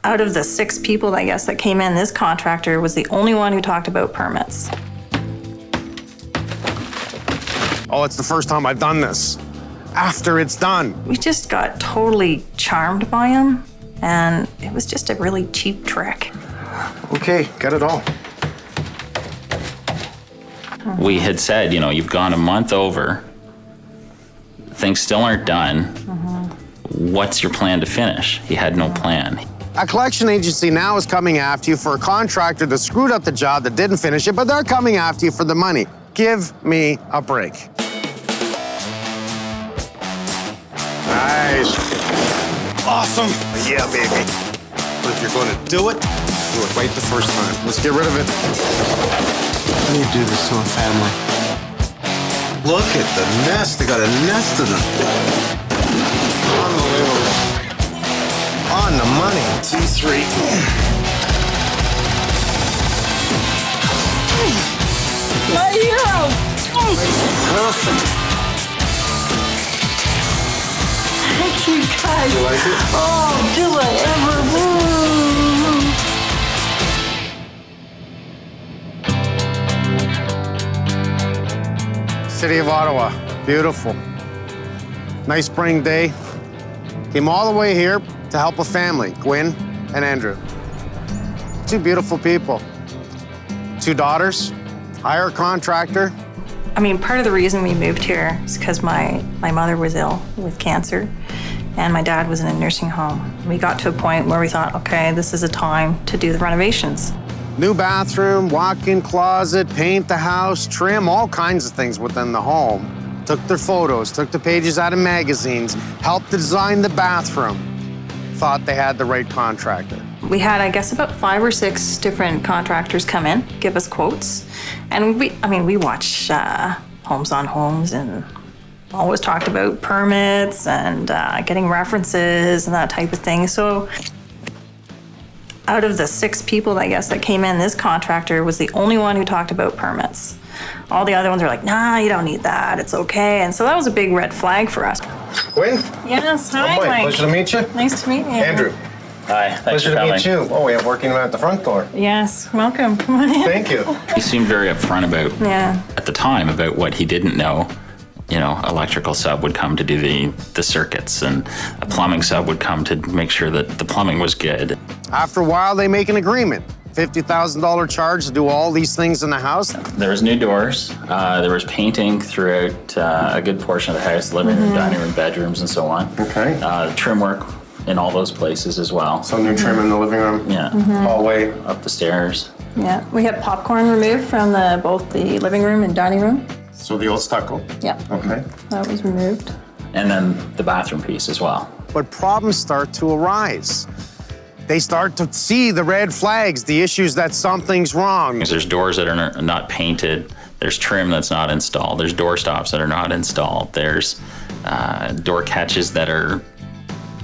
Out of the 6 people, I guess, that came in, this contractor was the only one who talked about permits. Oh, it's the first time I've done this. After it's done. We just got totally charmed by him, and it was just a really cheap trick. Okay, got it all. We had said, you know, you've gone a month over, things still aren't done. What's your plan to finish? He had no plan. A collection agency now is coming after you for a contractor that screwed up the job, that didn't finish it, but they're coming after you for the money. Give me a break. Nice. Awesome. Yeah, baby. But if you're going to do it right the first time. Let's get rid of it. How do you do this to a family? Look at the nest. They got a nest of them. Unbelievable. On the money. 2-3. My hero! Perfect. Thank you, guys. You like it? Oh, do I ever? City of Ottawa, beautiful. Nice spring day. Came all the way here to help a family, Gwyn and Andrew. 2 beautiful people. 2 daughters, hire a contractor. I mean, part of the reason we moved here is because my mother was ill with cancer, and my dad was in a nursing home. We got to a point where we thought, okay, this is a time to do the renovations. New bathroom, walk-in closet, paint the house, trim, all kinds of things within the home. Took their photos, took the pages out of magazines, helped design the bathroom. Thought they had the right contractor. We had, I guess, about 5 or 6 different contractors come in, give us quotes. And we watch Homes on Homes and always talked about permits and getting references and that type of thing. So out of the 6 people, I guess, that came in, this contractor was the only one who talked about permits. All the other ones are like, nah, you don't need that, it's okay. And so that was a big red flag for us. Gwyn? Yes, hi, Mike. Mike. Pleasure to meet you. Nice to meet you. Andrew. Hi, thanks Pleasure for to coming. meet you. Oh, we have working man at the front door. Yes, welcome. Come on in. Thank you. He seemed very upfront about, Yeah. at the time, about what he didn't know. You know, electrical sub would come to do the circuits, and a plumbing sub would come to make sure that the plumbing was good. After a while, they make an agreement. $50,000 charge to do all these things in the house. There was new doors. There was painting throughout a good portion of the house, living room, dining room, bedrooms, and so on. Okay. Trim work in all those places as well. Some new trim in the living room. Yeah. Hallway. Up the stairs. Yeah, we had popcorn removed from both the living room and dining room. So the old stucco. Yeah, Okay. that was removed. And then the bathroom piece as well. But problems start to arise. They start to see the red flags, the issues that something's wrong. There's doors that are not painted. There's trim that's not installed. There's door stops that are not installed. There's door catches that are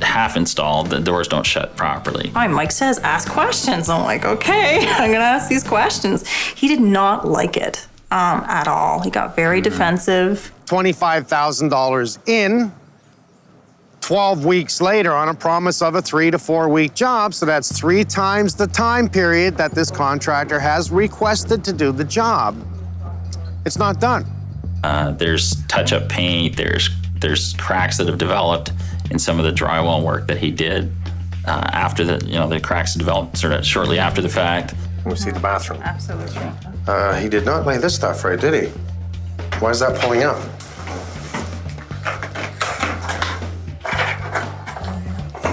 half installed. The doors don't shut properly. Hi, Mike says, ask questions. I'm like, okay, I'm gonna ask these questions. He did not like it at all. He got very defensive. $25,000 in, 12 weeks later on a promise of a 3 to 4 week job. So that's 3 times the time period that this contractor has requested to do the job. It's not done. There's touch-up paint. There's cracks that have developed in some of the drywall work that he did after the cracks developed sort of shortly after the fact. Let me see the bathroom. Absolutely. He did not lay this stuff right, did he? Why is that pulling up?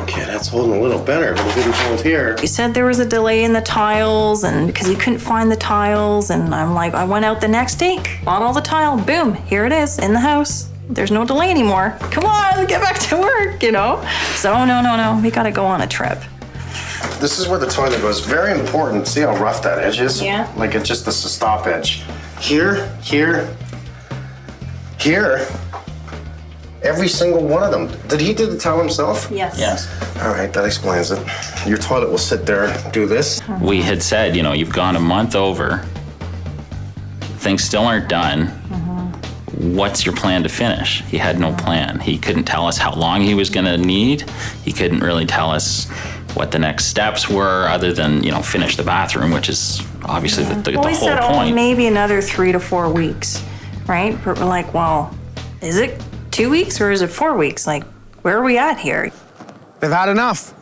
Okay, that's holding a little better, but it didn't hold here. He said there was a delay in the tiles and because he couldn't find the tiles. And I'm like, I went out the next day, bought all the tile, boom, here it is in the house. There's no delay anymore. Come on, get back to work, you know? So no, we gotta go on a trip. This is where the toilet goes. Very important. See how rough that edge is? Yeah. Like it's just a stop edge. Here, here, here. Every single one of them. Did he do the tile himself? Yes. Yes. All right, that explains it. Your toilet will sit there and do this. We had said, you've gone a month over. Things still aren't done. What's your plan to finish? He had no plan. He couldn't tell us how long he was going to need. He couldn't really tell us what the next steps were, other than, finish the bathroom, which is obviously the Well, we whole said, point. maybe another 3 to 4 weeks, right? But we're like, well, is it 2 weeks or is it 4 weeks? Like, where are we at here? They've had enough.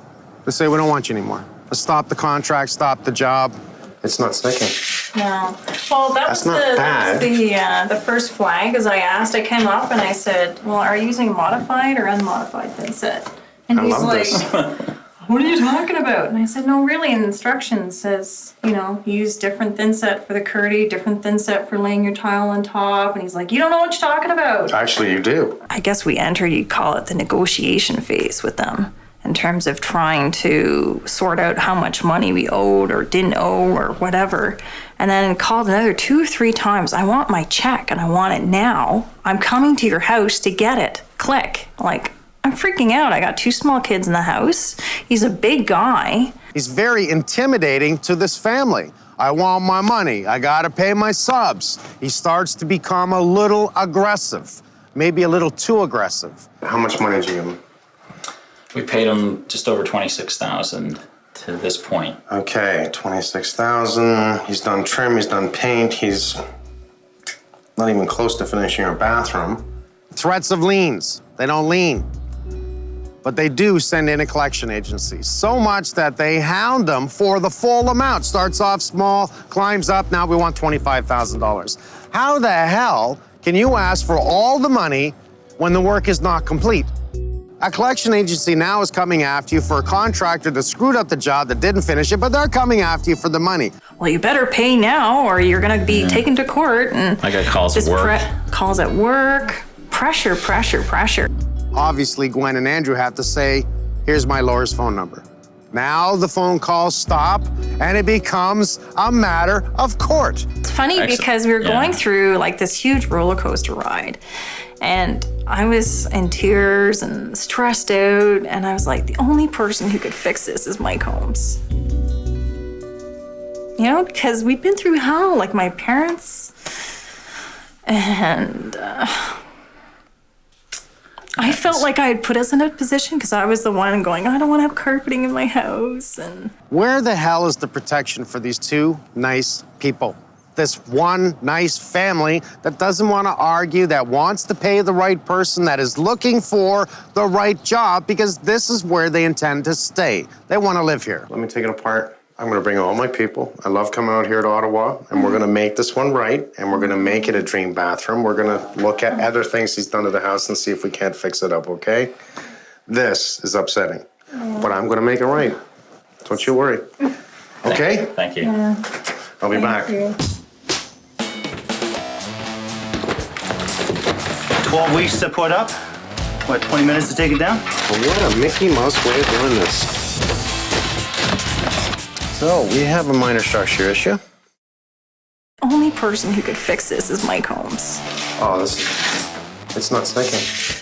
They say, we don't want you anymore. Let's stop the contract, stop the job. It's not sticking. No. Well, That's not bad. the first flag, as I came up and I said, well, are you using modified or unmodified thin set? And I he's love like, this. what are you talking about? And I said, no, really, in instructions says, use different thin set for the curdy, different thin set for laying your tile on top. And he's like, you don't know what you're talking about. Actually, you do. I guess we entered, you'd call it the negotiation phase with them, in terms of trying to sort out how much money we owed or didn't owe or whatever. And then called another 2 or 3 times. I want my check and I want it now. I'm coming to your house to get it. Click. Like, I'm freaking out. I got 2 small kids in the house. He's a big guy. He's very intimidating to this family. I want my money. I gotta pay my subs. He starts to become a little aggressive, maybe a little too aggressive. How much money did you give him? We paid him just over $26,000 to this point. Okay, $26,000. He's done trim, he's done paint, he's not even close to finishing our bathroom. Threats of liens. They don't lien. But they do send in a collection agency. So much that they hound them for the full amount. Starts off small, climbs up, now we want $25,000. How the hell can you ask for all the money when the work is not complete? A collection agency now is coming after you for a contractor that screwed up the job, that didn't finish it, but they're coming after you for the money. Well, you better pay now or you're gonna be taken to court. And I got calls at just work. calls at work. Pressure, pressure, pressure. Obviously, Gwyn and Andrew have to say, here's my lawyer's phone number. Now the phone calls stop and it becomes a matter of court. It's funny because we were going through like this huge roller coaster ride. And I was in tears and stressed out. And I was like, the only person who could fix this is Mike Holmes. Because we've been through hell, like my parents. And I felt like I had put us in a position because I was the one going, I don't want to have carpeting in my house. And where the hell is the protection for these 2 nice people? This one nice family that doesn't want to argue, that wants to pay the right person, that is looking for the right job because this is where they intend to stay. They want to live here. Let me take it apart. I'm going to bring all my people. I love coming out here to Ottawa, and we're going to make this one right, and we're going to make it a dream bathroom. We're going to look at other things he's done to the house and see if we can't fix it up, okay? This is upsetting, but I'm going to make it right. Don't you worry. Okay? Thank you. I'll be back. 12 weeks to put up. What, 20 minutes to take it down? Well, what a Mickey Mouse way of doing this. So, we have a minor structure issue. only person who could fix this is Mike Holmes. Oh, it's not sticking.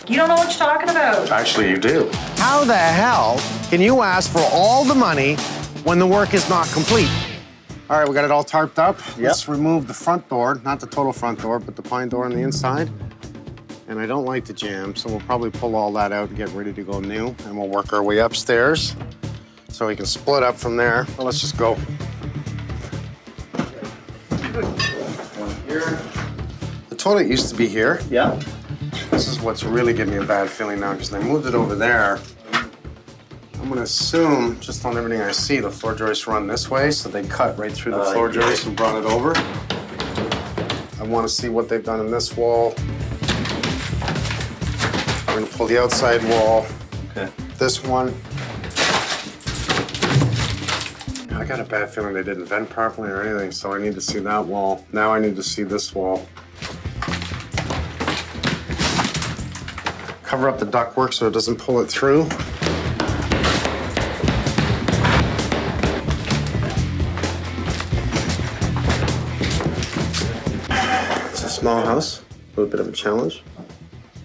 You don't know what you're talking about. Actually, you do. How the hell can you ask for all the money when the work is not complete? All right, we got it all tarped up. Yep. Let's remove the front door, not the total front door, but the pine door on the inside. And I don't like the jam, so we'll probably pull all that out and get ready to go new, and we'll work our way upstairs so we can split up from there. Well, let's just go. One here. The toilet used to be here. Yeah. This is what's really giving me a bad feeling now, because they moved it over there. I'm gonna assume, just on everything I see, the floor joists run this way, so they cut right through the floor joist and brought it over. I wanna see what they've done in this wall. I'm gonna pull the outside wall. Okay. This one. I got a bad feeling they didn't vent properly or anything, so I need to see that wall. Now I need to see this wall. Cover up the ductwork so it doesn't pull it through. It's a small house, a little bit of a challenge.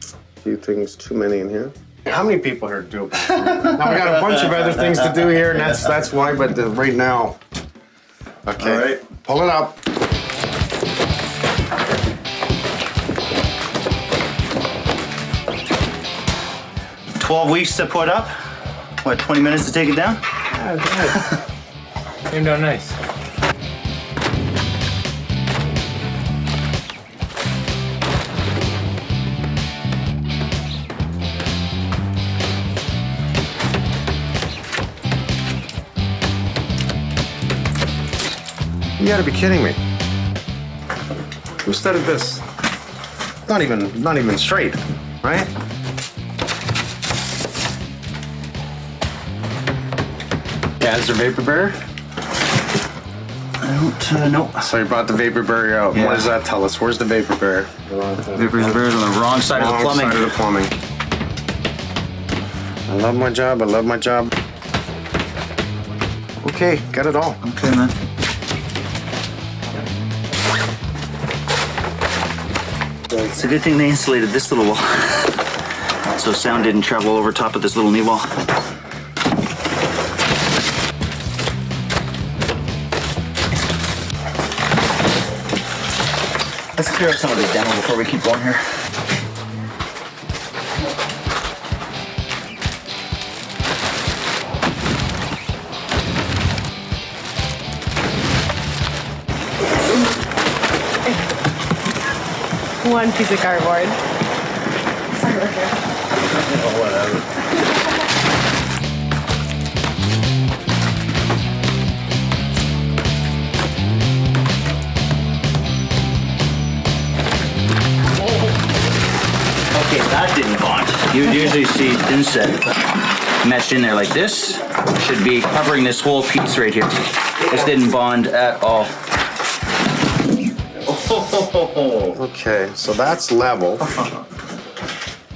A few things too many in here. How many people here do it? Now we got a bunch of other things to do here, and that's why, but right now. Okay, all right. Pull it up. $12 weeks to put up. What, 20 minutes to take it down? Yeah. Came down nice. You gotta be kidding me. Who started this? Not even straight, right? Yeah, is there vapor barrier? I don't know. So you brought the vapor barrier out. Yeah. What does that tell us? Where's the vapor barrier? Vapor barrier's on the wrong side of the plumbing. Side of the plumbing. I love my job. I love my job. Okay, got it all. Okay, man. It's a good thing they insulated this little wall, so sound didn't travel over top of this little knee wall. Let's clear up some of this demo before we keep going here. One piece of cardboard. Okay, that didn't bond. You would usually see inset meshed in there like this. Should be covering this whole piece right here. This didn't bond at all. Okay, so that's level.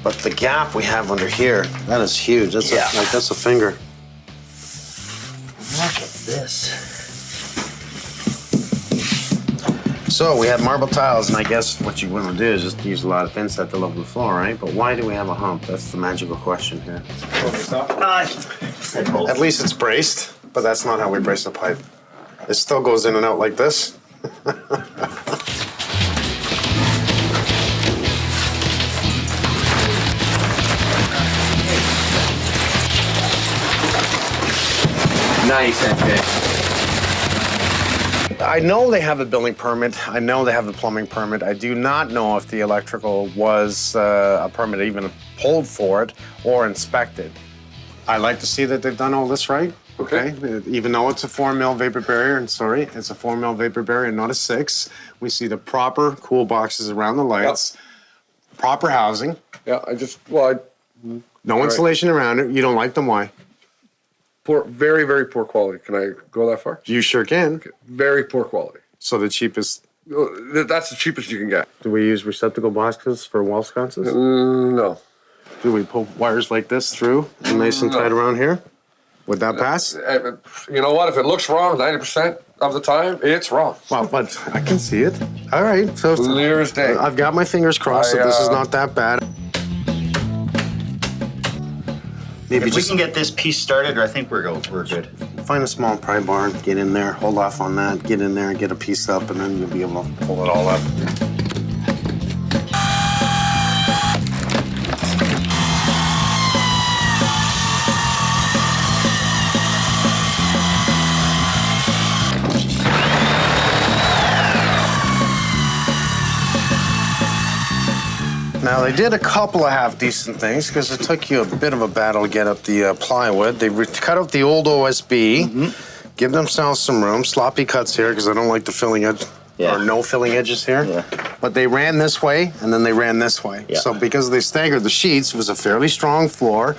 But the gap we have under here, that is huge. That's that's a finger. Look at this. So we have marble tiles, and I guess what you want to do is just use a lot of inset to level the floor, right? But why do we have a hump? That's the magical question here. At least it's braced, but that's not how we brace the pipe. It still goes in and out like this. Nice, MJ. I know they have a building permit. I know they have a plumbing permit. I do not know if the electrical was a permit even pulled for it or inspected. I like to see that they've done all this right. Okay. Even though it's a 4 mil vapor barrier, and sorry, it's a 4 mil vapor barrier, not a 6. We see the proper cool boxes around the lights, proper housing. Yeah, No insulation around it. You don't like them, why? poor, very, very poor quality. Can I go that far? You sure can. Okay. Very poor quality. So the cheapest. That's the cheapest you can get. Do we use receptacle boxes for wall sconces? No. Do we pull wires like this through and nice and tight around here? Would that pass? You know what? If it looks wrong 90% of the time, it's wrong. Well, but I can see it. All right. So Clear as day. I've got my fingers crossed that this is not that bad. Maybe If we can get this piece started, I think we're good. Find a small pry bar, get in there, hold off on that, get in there and get a piece up, and then you'll be able to pull it all up. Now, they did a couple of half-decent things because it took you a bit of a battle to get up the plywood. They cut out the old OSB, give themselves some room. Sloppy cuts here because I don't like the filling edge, or no filling edges here. Yeah. But they ran this way, and then they ran this way. Yeah. So because they staggered the sheets, it was a fairly strong floor.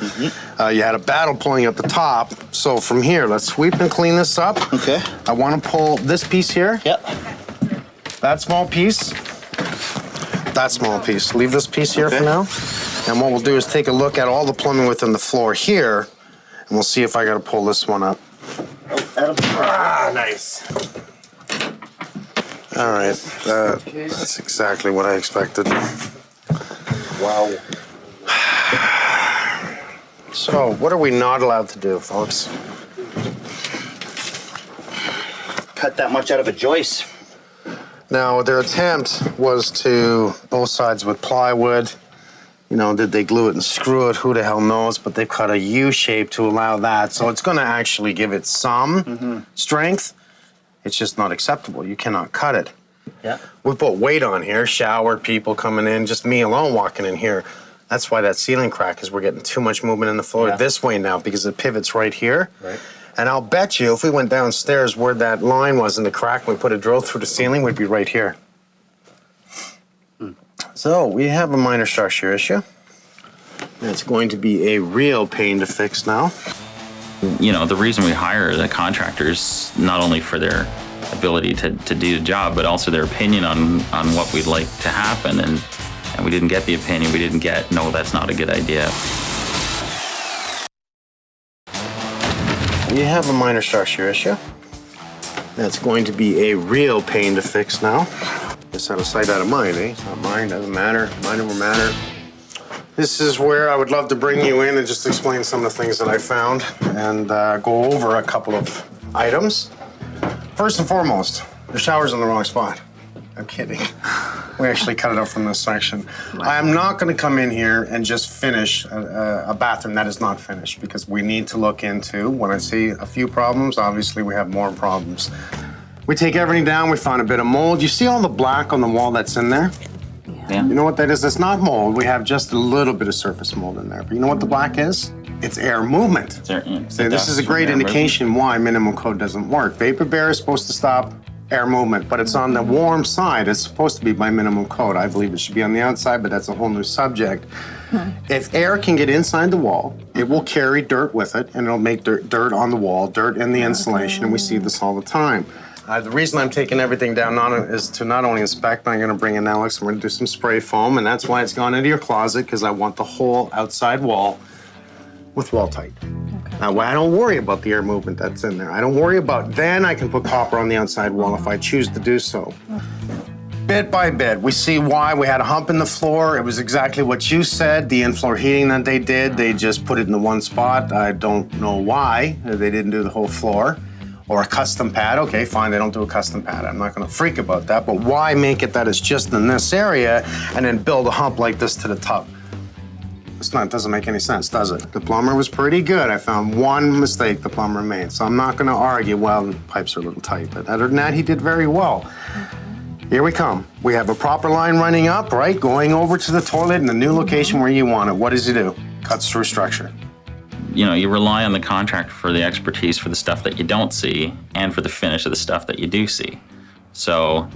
You had a battle pulling up the top. So from here, let's sweep and clean this up. Okay. I want to pull this piece here. Yep. That small piece. That small piece. Leave this piece here for now. And what we'll do is take a look at all the plumbing within the floor here, and we'll see if I gotta pull this one up. Nice. All right, that's exactly what I expected. Wow. So, what are we not allowed to do, folks? Cut that much out of a joist. Now, their attempt was to both sides with plywood, You know, did they glue it and screw it? Who the hell knows? But they've cut a U shape to allow that. So it's going to actually give it some strength. It's just not acceptable. You cannot cut it. Yeah. We put weight on here, shower people coming in, just me alone walking in here. That's why that ceiling crack is we're getting too much movement in the floor this way now because it pivots right here. Right. And I'll bet you if we went downstairs where that line was in the crack, we put a drill through the ceiling, we'd be right here. So we have a minor structure issue. It's going to be a real pain to fix now. You know, the reason we hire the contractors, not only for their ability to do the job, but also their opinion on what we'd like to happen. And we didn't get the opinion, we didn't get, no, that's not a good idea. We have a minor structure issue. That's going to be a real pain to fix now. It's out of sight, out of mind, eh? It's not mine, doesn't matter. Mine will matter. This is where I would love to bring you in and just explain some of the things that I found and go over a couple of items. First and foremost, the shower's in the wrong spot. I'm kidding. We actually cut it out from this section. I'm not going to come in here and just finish a bathroom that is not finished because we need to look into, when I see a few problems, obviously we have more problems. We take everything down, we found a bit of mold. You see all the black on the wall that's in there? Yeah. You know what that is? It's not mold. We have just a little bit of surface mold in there. But you know what the black is? It's air movement. So this is a great indication why minimum code doesn't work. Vapor barrier is supposed to stop air movement, but it's on the warm side. It's supposed to be by minimum code. I believe it should be on the outside, but that's a whole new subject. If air can get inside the wall, it will carry dirt with it, and it'll make dirt on the wall, dirt in the insulation, and we see this all the time. The reason I'm taking everything down is to not only inspect, but I'm going to bring in Alex and we're going to do some spray foam, and that's why it's gone into your closet, because I want the whole outside wall with wall tight. Okay. Now, I don't worry about the air movement that's in there. I don't worry about, then I can put copper on the outside wall if I choose to do so. Bit by bit, we see why we had a hump in the floor. It was exactly what you said, the in-floor heating that they did. They just put it in the one spot. I don't know why they didn't do the whole floor. Or a custom pad, okay, fine, they don't do a custom pad. I'm not gonna freak about that, but why make it that it's just in this area and then build a hump like this to the top? It doesn't make any sense, does it? The plumber was pretty good. I found one mistake the plumber made, so I'm not gonna argue, well, the pipes are a little tight, but other than that, he did very well. Here we come. We have a proper line running up, right? Going over to the toilet in the new location where you want it. What does he do? Cuts through structure. You know, you rely on the contractor for the expertise for the stuff that you don't see and for the finish of the stuff that you do see. So,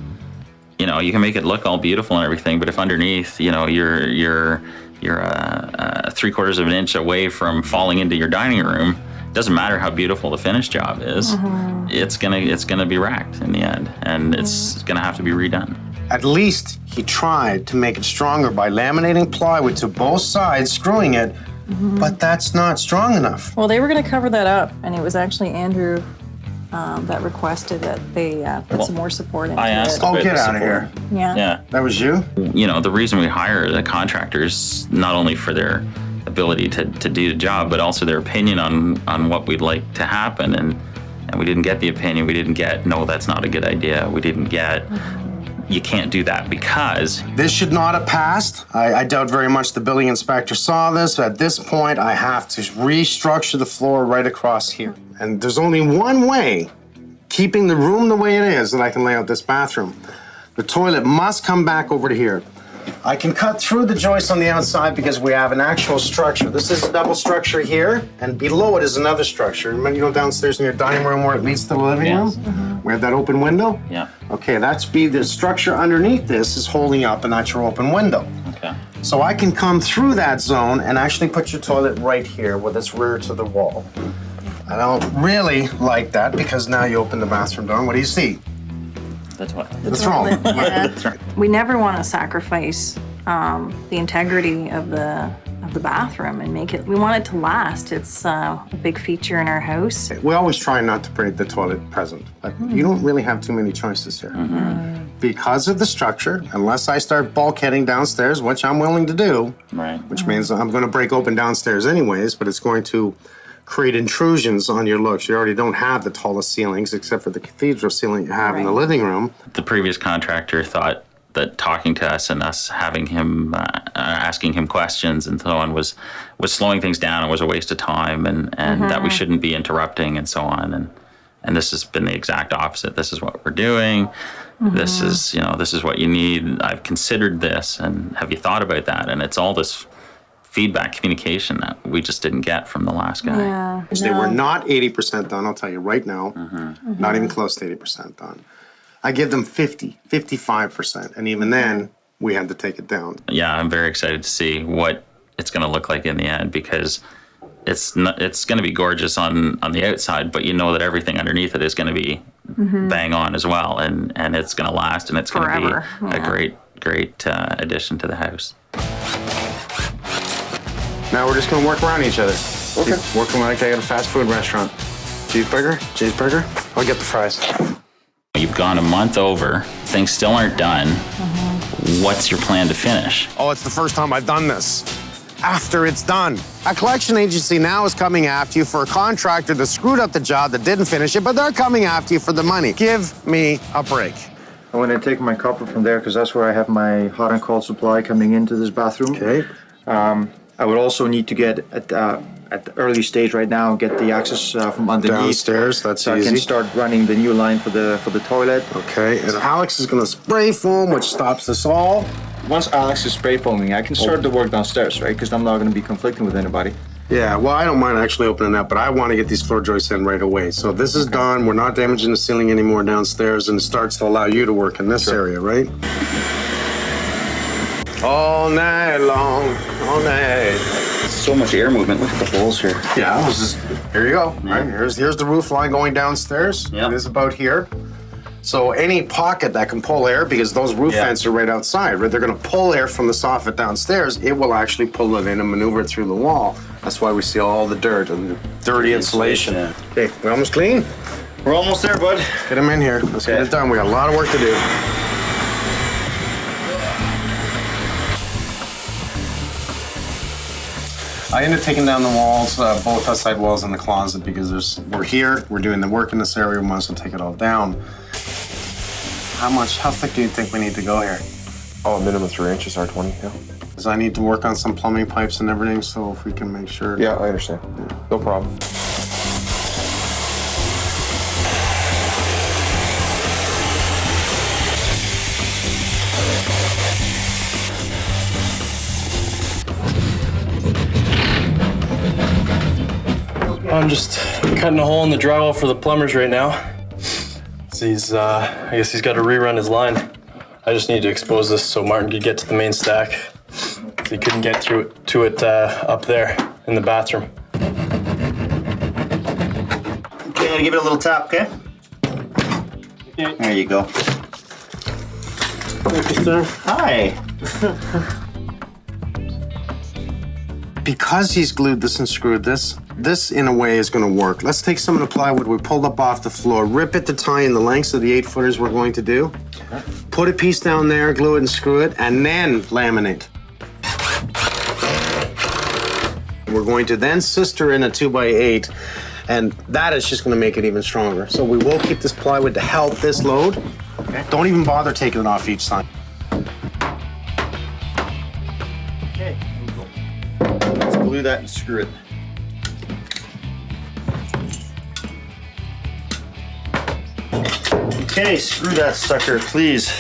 you know, you can make it look all beautiful and everything, but if underneath, you know, you're 3/4 of an inch away from falling into your dining room, it doesn't matter how beautiful the finish job is, it's gonna be wrecked in the end, and it's gonna have to be redone. At least he tried to make it stronger by laminating plywood to both sides, screwing it. But that's not strong enough. Well, they were going to cover that up, and it was actually Andrew that requested that they put some more support into I asked it. about Oh, get the out of support. here. Yeah. That was you? You know, the reason we hire the contractors, not only for their ability to do the job, but also their opinion on what we'd like to happen. And we didn't get the opinion. We didn't get, no, that's not a good idea. We didn't get, you can't do that because. This should not have passed. I doubt very much the building inspector saw this. At this point, I have to restructure the floor right across here. And there's only one way, keeping the room the way it is, that I can lay out this bathroom. The toilet must come back over to here. I can cut through the joists on the outside because we have an actual structure. This is a double structure here, and below it is another structure. Remember, you know, downstairs in your dining room where it leads to the living room? We have that open window? Yeah. Okay, the structure underneath this is holding up, and that's your open window. Okay. So I can come through that zone and actually put your toilet right here with its rear to the wall. I don't really like that because now you open the bathroom door, and what do you see? That's what. What's wrong? Yeah. We never want to sacrifice the integrity of the bathroom and make it. We want it to last. It's a big feature in our house. We always try not to bring the toilet present, but you don't really have too many choices here. Because of the structure, unless I start bulkheading downstairs, which I'm willing to do, Right. which means I'm going to break open downstairs anyways, but it's going to create intrusions on your looks. You already don't have the tallest ceilings except for the cathedral ceiling you have in the living room. The previous contractor thought that talking to us and us having him asking him questions and so on was slowing things down and was a waste of time, and that we shouldn't be interrupting and so on. And this has been the exact opposite. This is what we're doing. This is, this is what you need. I've considered this, and have you thought about that? And it's all this feedback, communication that we just didn't get from the last guy. Yeah. They were not 80% done, I'll tell you right now. Not even close to 80% done. I give them 50, 55%. And even then, we had to take it down. Yeah, I'm very excited to see what it's going to look like in the end, because it's going to be gorgeous on the outside, but you know that everything underneath it is going to be bang on as well, and it's going to last, and it's going to be a great addition to the house. Now we're just going to work around each other. Okay. Working like I got a fast food restaurant. Cheeseburger? I'll get the fries. You've gone a month over, things still aren't done. What's your plan to finish? Oh, it's the first time I've done this. After it's done. A collection agency now is coming after you for a contractor that screwed up the job, that didn't finish it, but they're coming after you for the money. Give me a break. I want to take my copper from there because that's where I have my hot and cold supply coming into this bathroom. Okay. I would also need to get at the early stage right now, get the access from underneath. Downstairs, that's so easy. I can start running the new line for the toilet. Okay, and Alex is gonna spray foam, which stops this all. Once Alex is spray foaming, I can start the work downstairs, right? Because I'm not going to be conflicting with anybody. Yeah, well, I don't mind actually opening that, but I want to get these floor joists in right away. So this is done. We're not damaging the ceiling anymore downstairs, and it starts to allow you to work in this area, right? All night long, all night. So much air movement. Look at the holes here. Yeah, here you go. Right, here's the roof line going downstairs. Yep. It is about here. So any pocket that can pull air, because those roof vents are right outside, right? They're gonna pull air from the soffit downstairs. It will actually pull it in and maneuver it through the wall. That's why we see all the dirt and the dirty insulation. Okay, we almost clean? We're almost there, bud. Get them in here. Let's get it done. We got a lot of work to do. I ended up taking down the walls, both outside walls and the closet, because we're here, we're doing the work in this area, we might as well take it all down. How thick do you think we need to go here? Oh, a minimum 3 inches, R20, yeah. Because I need to work on some plumbing pipes and everything, so if we can make sure. Yeah, I understand. No problem. I'm just cutting a hole in the drywall for the plumbers right now. I guess he's got to rerun his line. I just need to expose this so Martin could get to the main stack. He couldn't get to it up there in the bathroom. Okay, I'm gonna give it a little tap, okay? There you go. Thank you, sir. Hi. Because he's glued this and screwed this, this in a way is going to work. Let's take some of the plywood we pulled up off the floor, rip it to tie in the lengths of the 8-footers we're going to do. Okay. Put a piece down there, glue it and screw it, and then laminate. We're going to then sister in a 2x8, and that is just going to make it even stronger. So we will keep this plywood to help this load. Okay. Don't even bother taking it off each side. Okay. Let's glue that and screw it. Okay, screw that sucker, please.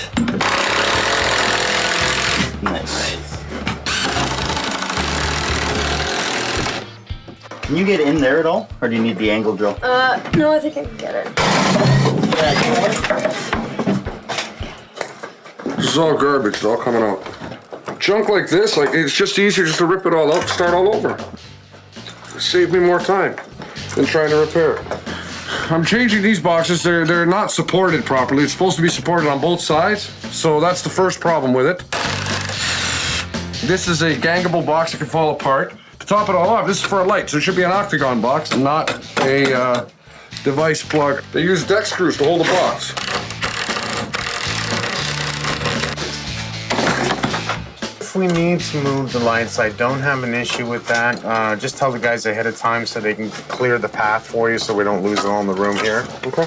Nice. Can you get in there at all, or do you need the angle drill? No, I think I can get it. This is all garbage. It's all coming out. Junk like this, it's just easier just to rip it all out and start all over. Save me more time than trying to repair it. I'm changing these boxes. They're not supported properly. It's supposed to be supported on both sides, so that's the first problem with it. This is a gangable box that can fall apart. To top it all off, this is for a light, so it should be an octagon box, not a device plug. They use deck screws to hold the box. If we need to move the lights, I don't have an issue with that. Just tell the guys ahead of time so they can clear the path for you so we don't lose it all in the room here. Okay.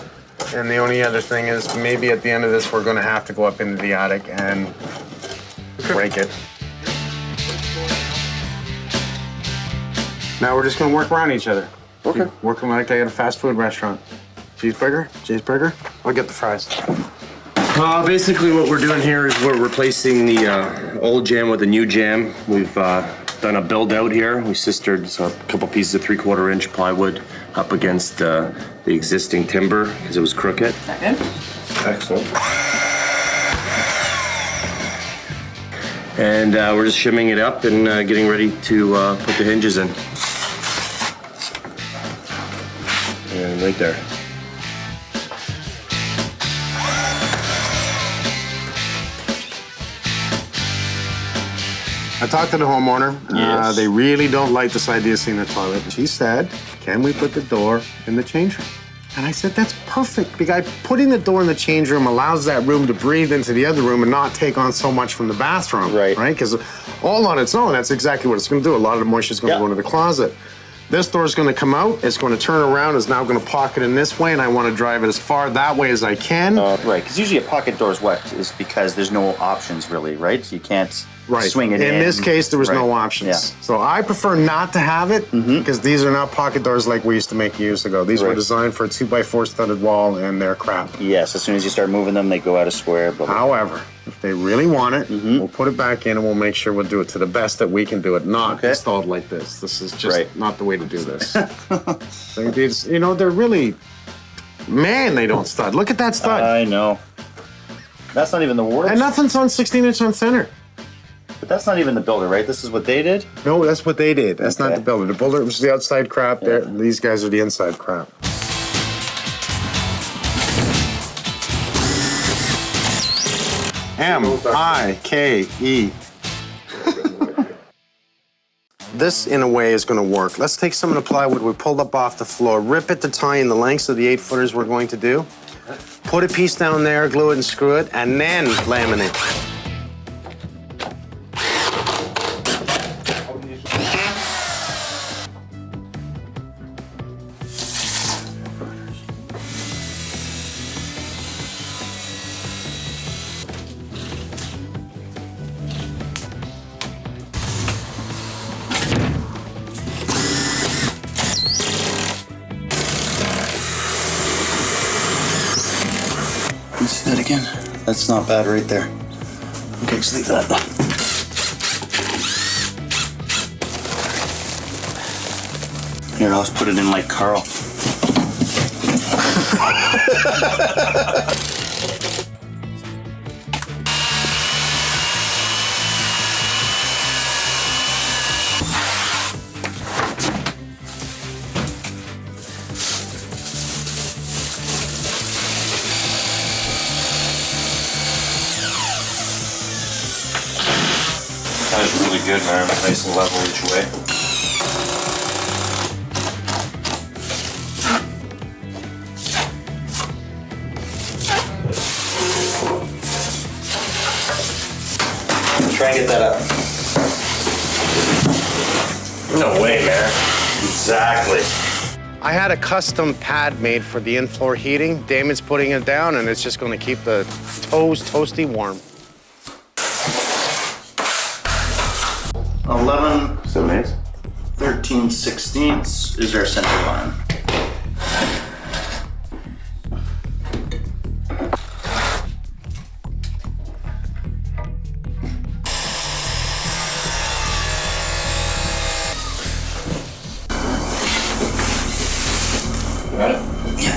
And the only other thing is maybe at the end of this, we're gonna have to go up into the attic and break it. Now we're just gonna work around each other. Okay. Working like I got a fast food restaurant. Cheeseburger? I'll get the fries. Basically what we're doing here is we're replacing the old jam with a new jam. We've done a build out here. We sistered a couple pieces of 3/4 inch plywood up against the existing timber because it was crooked. Excellent. And we're just shimming it up and getting ready to put the hinges in. And right there. I talked to the homeowner. Yes. They really don't like this idea of seeing the toilet. She said, can we put the door in the change room? And I said, that's perfect, because putting the door in the change room allows that room to breathe into the other room and not take on so much from the bathroom. Right? Because all on its own, that's exactly what it's going to do. A lot of the moisture is going to go into the closet. This door is going to come out, it's going to turn around, it's now going to pocket in this way, and I want to drive it as far that way as I can. Right, because usually a pocket door is what? Is because there's no options really, right? So you can't swing it in. In this case, there was no options. Yeah. So I prefer not to have it because these are not pocket doors like we used to make years ago. These were designed for a 2x4 studded wall, and they're crap. Yes, as soon as you start moving them, they go out of square. Blah, blah, blah. However, if they really want it, we'll put it back in and we'll make sure we'll do it to the best that we can do it, not installed like this. This is just not the way to do this. They're really, man, they don't stud. Look at that stud. I know. That's not even the worst. And nothing's on 16-inch on center. But that's not even the builder, right? This is what they did? No, that's what they did. That's not the builder. The builder was the outside crap. These guys are the inside crap. M-I-K-E. This, in a way, is going to work. Let's take some of the plywood we pulled up off the floor, rip it to tie in the lengths of the 8-footers we're going to do, put a piece down there, glue it and screw it, and then laminate. See that again? That's not bad right there. Okay, just leave that. Here, I'll just put it in like Carl. That is really good, man. Nice and level each way. Try and get that up. No way, man. Exactly. I had a custom pad made for the in-floor heating. Damon's putting it down, and it's just going to keep the toes toasty warm. 11 13/16 is our center line. Got it? Yeah.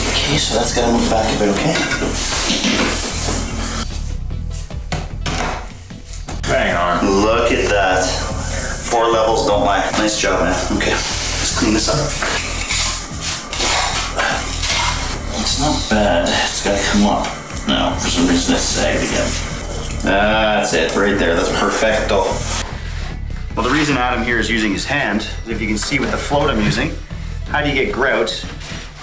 Okay, so that's got to move back a bit, okay? Hang on. Look at that. 4 levels, don't lie. Nice job, man. Okay, let's clean this up. It's not bad. It's got to come up. No, for some reason it's sagged again. That's it, right there. That's perfecto. Well, the reason Adam here is using his hand is if you can see with the float I'm using, how do you get grout?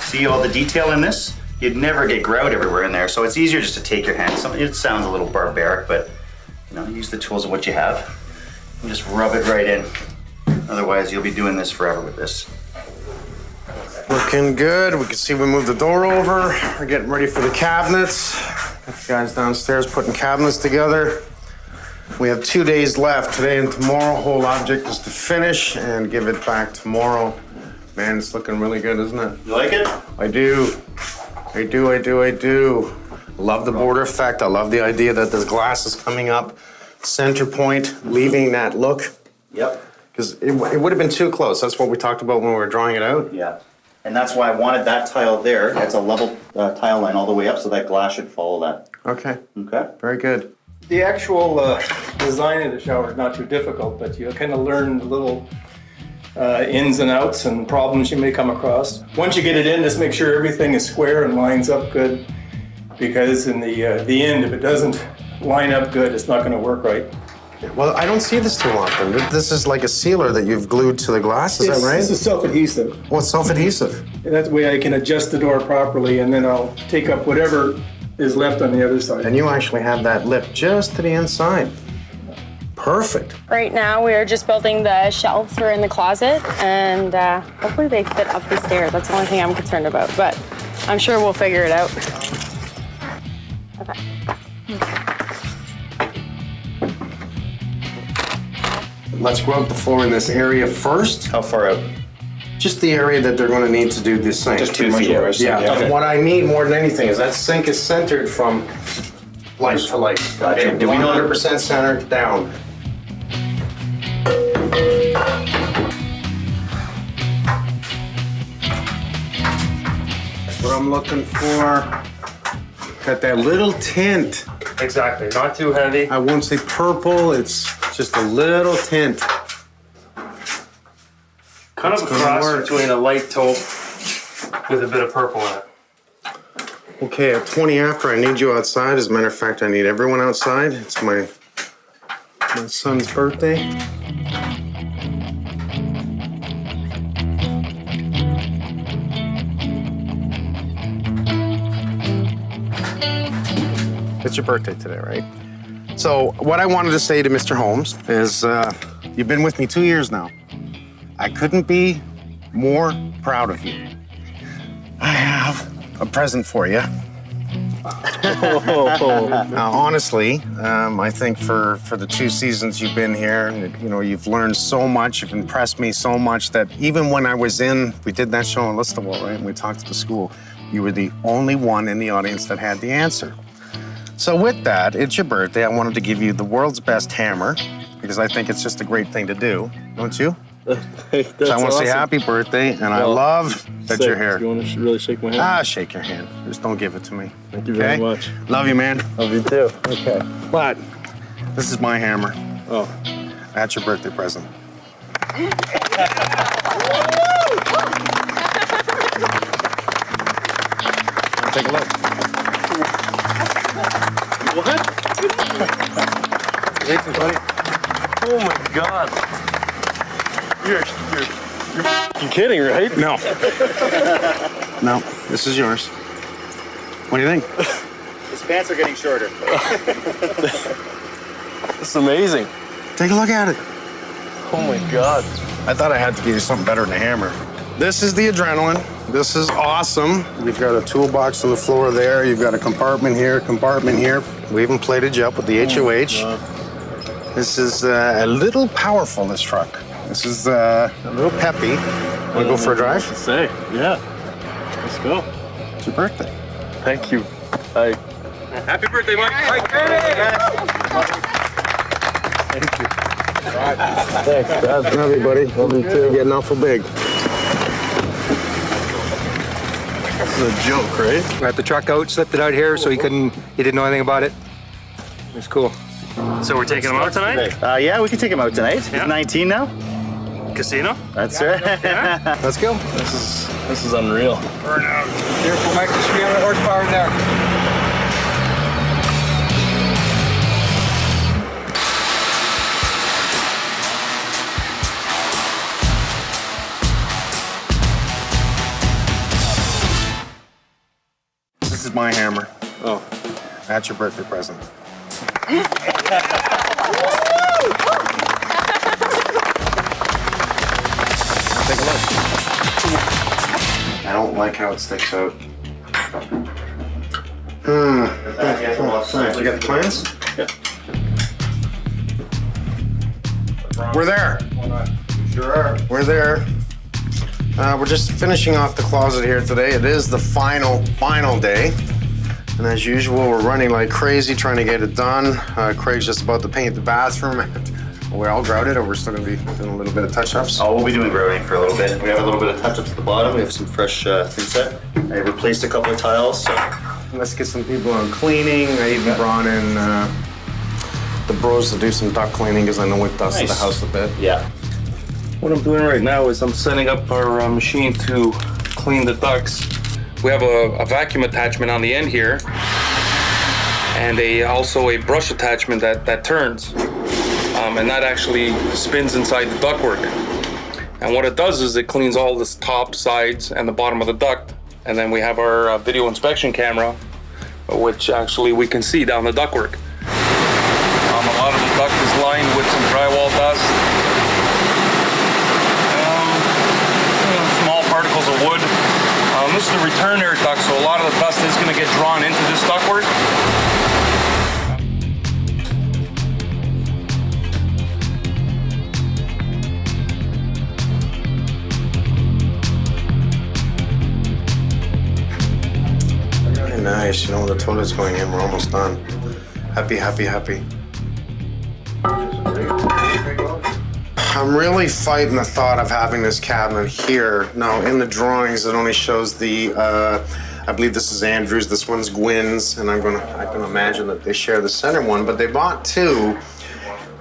See all the detail in this? You'd never get grout everywhere in there, so it's easier just to take your hand. It sounds a little barbaric, but use the tools of what you have and just rub it right in. Otherwise, you'll be doing this forever with this. Looking good. We can see we moved the door over. We're getting ready for the cabinets. Got the guys downstairs putting cabinets together. We have 2 days left, today and tomorrow. Whole object is to finish and give it back tomorrow. Man, it's looking really good, isn't it? You like it? I do. I do. Love the border effect. I love the idea that this glass is coming up, center point, leaving that look. Yep. Because it would have been too close. That's what we talked about when we were drawing it out. Yeah. And that's why I wanted that tile there. It's a level tile line all the way up, so that glass should follow that. Okay. Okay. Very good. The actual design of the shower is not too difficult, but you kind of learn the little ins and outs and problems you may come across. Once you get it in, just make sure everything is square and lines up good, because in the end, if it doesn't line up good, it's not going to work right. Well, I don't see this too often. This is like a sealer that you've glued to the glass, is that right? This is self-adhesive. Oh, it's self-adhesive. And that way I can adjust the door properly, and then I'll take up whatever is left on the other side. And you actually have that lip just to the inside. Perfect. Right now, we are just building the shelves that are in the closet, and hopefully they fit up the stairs. That's the only thing I'm concerned about, but I'm sure we'll figure it out. Okay. Let's go out the floor in this area first. How far out? Just the area that they're going to need to do this thing. Just 2 feet. Yeah. Okay. What I need more than anything is that sink is centered from light to light. Gotcha. Okay? Do we know 100% centered down. That's what I'm looking for. Got that little tint. Exactly, not too heavy. I won't say purple, it's just a little tint. Kind of a cross between a light taupe with a bit of purple in it. Okay, at 20 after, I need you outside. As a matter of fact, I need everyone outside. It's my son's birthday. It's your birthday today, right? So what I wanted to say to Mr. Holmes is, you've been with me 2 years now. I couldn't be more proud of you. I have a present for you. Now, honestly, I think for the 2 seasons you've been here, you know, you've learned so much, you've impressed me so much that even when I was we did that show in Listowel, right? And we talked to the school, you were the only one in the audience that had the answer. So with that, it's your birthday. I wanted to give you the world's best hammer because I think it's just a great thing to do, don't you? That's so I want to awesome. say happy birthday, and I love that you're here. Do you want to really shake my hand? Ah, shake your hand. Just don't give it to me. Thank you very much. Love you, man. Love you too. Okay. But this is my hammer. Oh. That's your birthday present. Take a look. What? Oh my God. You're f***ing kidding, right? No. No, this is yours. What do you think? His pants are getting shorter. It's amazing. Take a look at it. Oh my God. I thought I had to give you something better than a hammer. This is the adrenaline. This is awesome. We've got a toolbox on the floor there. You've got a compartment here, compartment here. We even plated you up with the HOH. This is a little powerful, this truck. This is a little peppy. Want to go for a drive? Say, yeah. Let's go. It's your birthday. Thank you. Happy birthday, Mike. Thank you. Thanks, Dad. Love you, buddy. Love you too. Getting awful big. This is a joke, right? We got the truck out, slipped it out here, so he didn't know anything about it. It's cool. So we're taking him out tonight? Yeah, we can take him out tonight. He's 19 now. Casino? That's right. Yeah. Let's go. This is unreal. Careful, Mike. There's 300 horsepower in there. This is my hammer. Oh. That's your birthday present. Take a look. I don't like how it sticks out. You got the plans? Yeah. We're there. Sure are. We're there. We're just finishing off the closet here today. It is the final day. And as usual, we're running like crazy trying to get it done. Craig's just about to paint the bathroom. We're all grouted, or we're still gonna be doing a little bit of touch-ups? Oh, we'll be doing grouting for a little bit. We have a little bit of touch-ups at the bottom. We have some fresh thinset. I replaced a couple of tiles, so. Let's get some people on cleaning. I even brought in the bros to do some duct cleaning because I know we've dusted the house a bit. Yeah. What I'm doing right now is I'm setting up our machine to clean the ducts. We have a vacuum attachment on the end here, and also a brush attachment that turns, and that actually spins inside the ductwork. And what it does is it cleans all the top, sides, and the bottom of the duct. And then we have our video inspection camera, which actually we can see down the ductwork. A lot of the duct is lined with some drywall dust. Small particles of wood. This is the return air duct, so a lot of the dust is going to get drawn into this ductwork. Very nice. You know, the toilet's going in. We're almost done. Happy, happy, happy. I'm really fighting the thought of having this cabinet here. Now, in the drawings, it only shows the, I believe this is Andrew's, this one's Gwyn's, and I can imagine that they share the center one, but they bought two,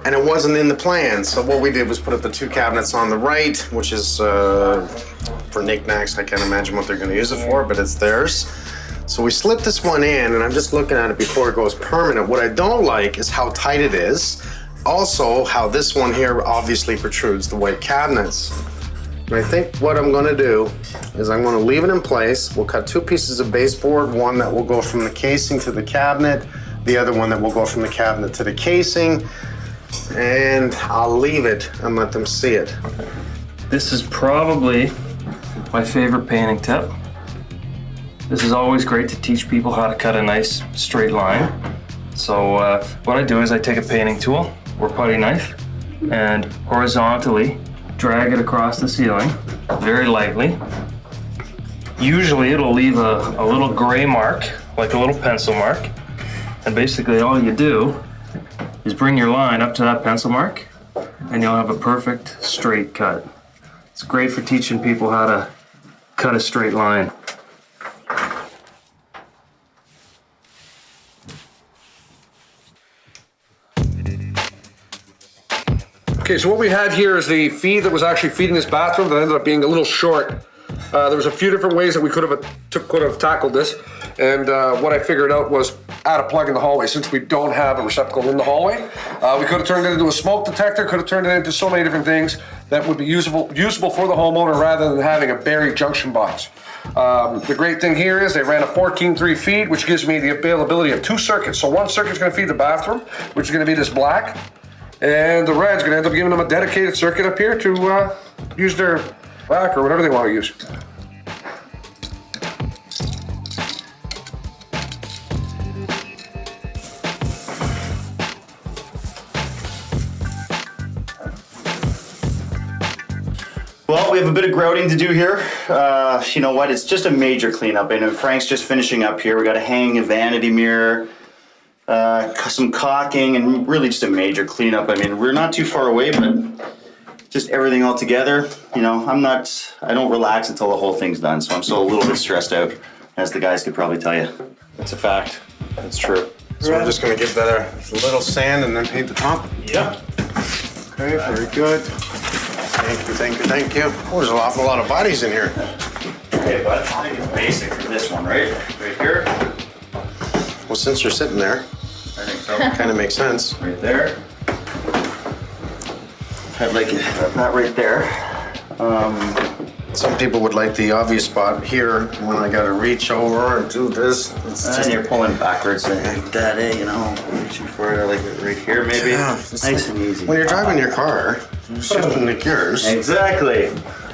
and it wasn't in the plan. So what we did was put up the two cabinets on the right, which is for knickknacks. I can't imagine what they're gonna use it for, but it's theirs. So we slipped this one in, and I'm just looking at it before it goes permanent. What I don't like is how tight it is. Also, how this one here obviously protrudes the white cabinets. And I think what I'm gonna do is I'm gonna leave it in place. We'll cut two pieces of baseboard, one that will go from the casing to the cabinet, the other one that will go from the cabinet to the casing, and I'll leave it and let them see it. This is probably my favorite painting tip. This is always great to teach people how to cut a nice straight line. So what I do is I take a painting tool or putty knife and horizontally drag it across the ceiling very lightly. Usually it'll leave a little gray mark, like a little pencil mark. And basically all you do is bring your line up to that pencil mark and you'll have a perfect straight cut. It's great for teaching people how to cut a straight line. Okay, so what we had here is the feed that was actually feeding this bathroom that ended up being a little short. There was a few different ways that we could have tackled this, and what I figured out was add a plug in the hallway. Since we don't have a receptacle in the hallway, we could have turned it into a smoke detector, could have turned it into so many different things that would be usable for the homeowner rather than having a buried junction box. The great thing here is they ran a 14-3 feed, which gives me the availability of two circuits. So one circuit's gonna feed the bathroom, which is gonna be this black, and the red's gonna end up giving them a dedicated circuit up here to use their rack or whatever they want to use. Well, we have a bit of grouting to do here. You know what? It's just a major cleanup. I know Frank's just finishing up here. We got to hang a vanity mirror, some caulking, and really just a major cleanup. I mean, we're not too far away, but just everything all together. You know, I don't relax until the whole thing's done, so I'm still a little bit stressed out, as the guys could probably tell you. It's a fact. It's true. So we're just gonna give that a little sand and then paint the top? Yep. Okay, very good. Thank you, thank you, thank you. Oh, there's an awful lot of bodies in here. Okay, but I think it's basic for this one, right? Right here. Well, since you're sitting there, I think so. Kind of makes sense. Right there. I'd like that right there. Some people would like the obvious spot here when I gotta reach over and do this. And you're pulling backwards like that, eh? You know, reaching for it like right here, maybe. Yeah, nice and easy. When you're driving your car, you shouldn't nick yours. Exactly.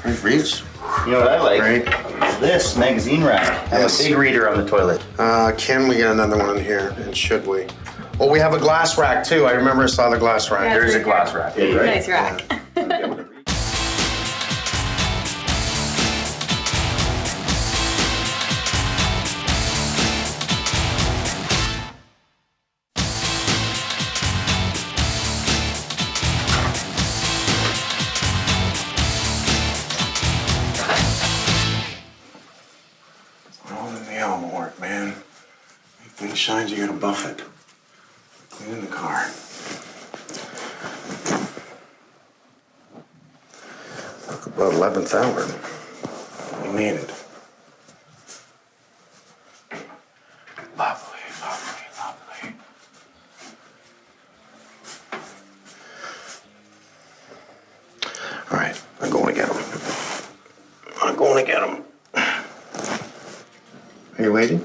Right, reach. You know what I like? Right. this magazine rack. I have a big reader on the toilet. Can we get another one in here? And should we? Oh, we have a glass rack too. I remember I saw the glass rack. Yeah, There's a glass rack. Right? Nice rack. All in the elbow work, man. If things shines, you gotta buff it. Clean the car. Look, about 11th hour. We made it. Lovely, lovely, lovely. All right, I'm going to get him. I'm going to get him. Are you waiting?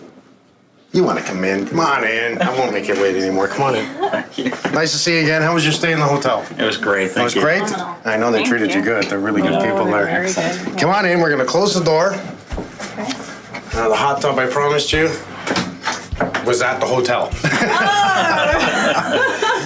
You want to come in? Come on in. I won't make you wait anymore. Come on in. Thank you. Nice to see you again. How was your stay in the hotel? It was great. Thank you. It was great? I know they treated you good. They're really good people there. Very good. Come on in. We're going to close the door. The hot tub I promised you was at the hotel.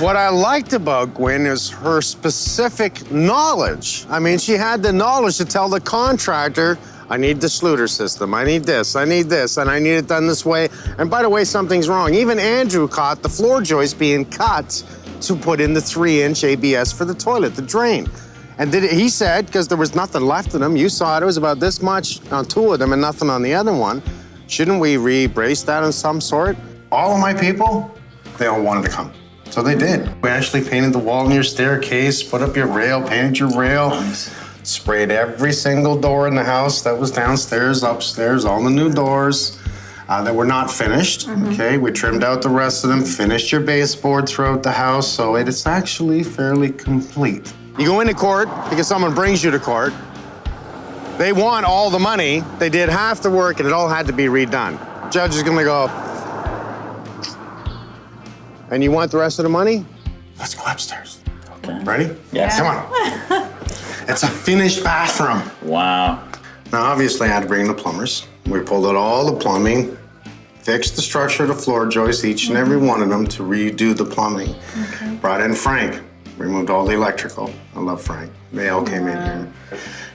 What I liked about Gwyn is her specific knowledge. I mean, she had the knowledge to tell the contractor, I need the Schluter system, I need this, and I need it done this way. And by the way, something's wrong. Even Andrew caught the floor joist being cut to put in the 3-inch ABS for the toilet, the drain. And he said, because there was nothing left in them, you saw it was about this much on 2 of them and nothing on the other one. Shouldn't we re-brace that of some sort? All of my people, they all wanted to come. So they did. We actually painted the wall in your staircase, put up your rail, painted your rail. Nice. Sprayed every single door in the house that was downstairs, upstairs, all the new doors that were not finished, okay? We trimmed out the rest of them, finished your baseboard throughout the house, so it's actually fairly complete. You go into court because someone brings you to court. They want all the money. They did half the work and it all had to be redone. Judge is gonna go, and you want the rest of the money? Let's go upstairs. Okay. Ready? Yes. Come on. It's a finished bathroom. Wow. Now, obviously, I had to bring the plumbers. We pulled out all the plumbing, fixed the structure of the floor joists, each and every one of them, to redo the plumbing. Okay. Brought in Frank, removed all the electrical. I love Frank. They all came in here.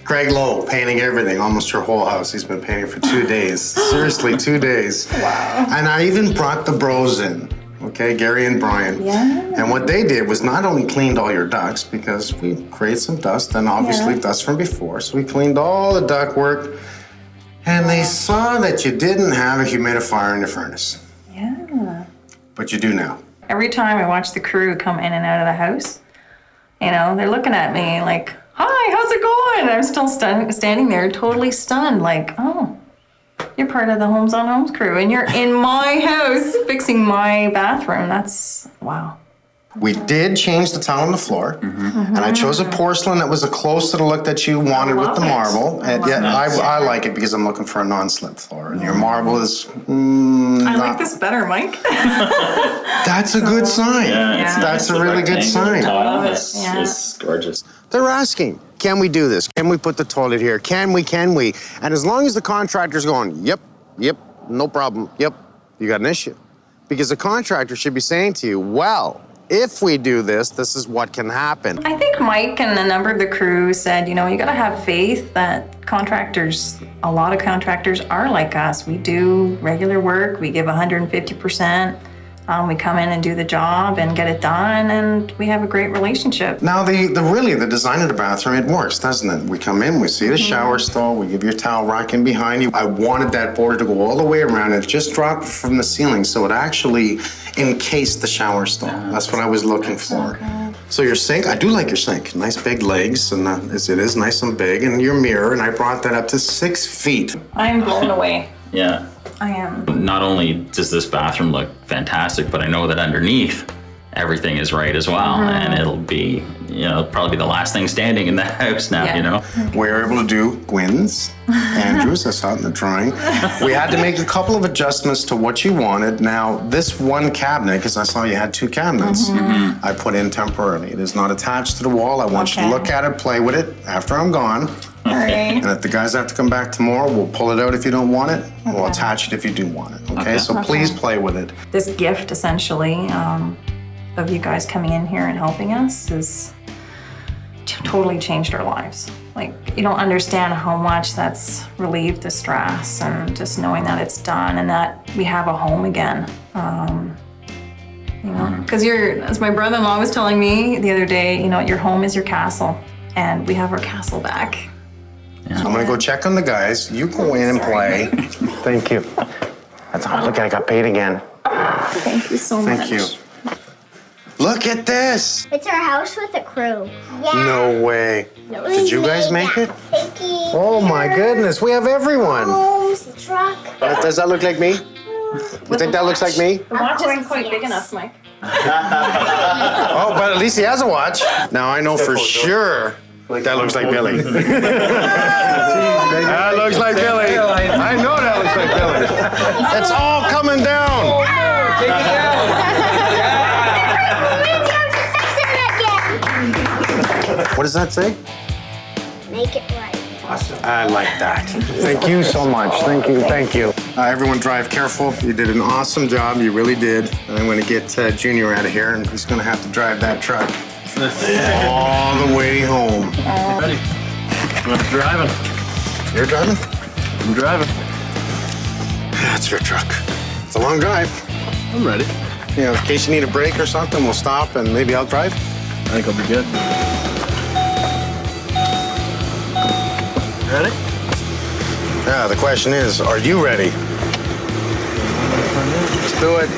Craig Lowe, painting everything, almost her whole house. He's been painting for 2 days. Seriously, 2 days. Wow. And I even brought the bros in. Okay, Gary and Brian. Yeah. And what they did was not only cleaned all your ducts, because we created some dust and obviously dust from before, so we cleaned all the duct work, and they saw that you didn't have a humidifier in the furnace. Yeah. But you do now. Every time I watch the crew come in and out of the house, you know, they're looking at me like, hi, how's it going? I'm still standing there totally stunned, like, oh. You're part of the Homes on Homes crew, and you're in my house fixing my bathroom. That's, wow. We did change the tile on the floor, and I chose a porcelain that was close to the look that you wanted with the marble. And I like it because I'm looking for a non-slip floor, and your marble is I like this better, Mike. That's a good sign. Yeah, that's a really good sign. Tile is gorgeous. They're asking, can we do this? Can we put the toilet here? Can we? And as long as the contractor's going, yep, no problem, yep, you got an issue. Because the contractor should be saying to you, well, if we do this, this is what can happen. I think Mike and a number of the crew said, you know, you gotta have faith that contractors, a lot of contractors are like us. We do regular work, we give 150%. We come in and do the job and get it done, and we have a great relationship. Now, the design of the bathroom, it works, doesn't it? We come in, we see the shower stall, we give you a towel rack in behind you. I wanted that border to go all the way around and just drop from the ceiling, so it actually encased the shower stall. That's what I was looking for. So your sink, I do like your sink. Nice big legs, and it is nice and big, and your mirror, and I brought that up to 6 feet. I'm blown away. Yeah. I am. Not only does this bathroom look fantastic, but I know that underneath everything is right as well. And it'll be, you know, probably the last thing standing in the house now, you know. We were able to do Gwyn's, Andrew's, I saw it in the drawing. We had to make a couple of adjustments to what you wanted. Now, this one cabinet, because I saw you had 2 cabinets, I put in temporarily. It is not attached to the wall. I want you to look at it, play with it after I'm gone. right. And if the guys have to come back tomorrow, we'll pull it out if you don't want it. We'll attach it if you do want it, okay? So please play with it. This gift, essentially, of you guys coming in here and helping us is totally changed our lives. Like, you don't understand how much that's relieved the stress and just knowing that it's done and that we have a home again. You know, because as my brother-in-law was telling me the other day, you know, your home is your castle, and we have our castle back. So I'm gonna go check on the guys. You go in and play. Thank you. Look, I got paid again. Thank you so much. Thank you. Look at this. It's our house with a crew. Yeah. No way. No, Did you guys make it? Thank you. Oh my goodness, we have everyone. Homes, the truck. Does that look like me? You think that looks like me? The watch isn't quite big enough, Mike. Oh, but at least he has a watch. Now I know for sure that looks like Billy. That looks like Billy. I know that looks like Billy. It's all coming down. Take it down. What does that say? Make it right. I like that. Thank you so much. Thank you. Thank you. Everyone drive careful. You did an awesome job. You really did. And I'm going to get Junior out of here, and he's going to have to drive that truck all the way home. Ready? I'm driving. You're driving? I'm driving. That's your truck. It's a long drive. I'm ready. You know, in case you need a break or something, we'll stop and maybe I'll drive. I think I'll be good. Ready? Yeah, the question is, are you ready? Let's do it.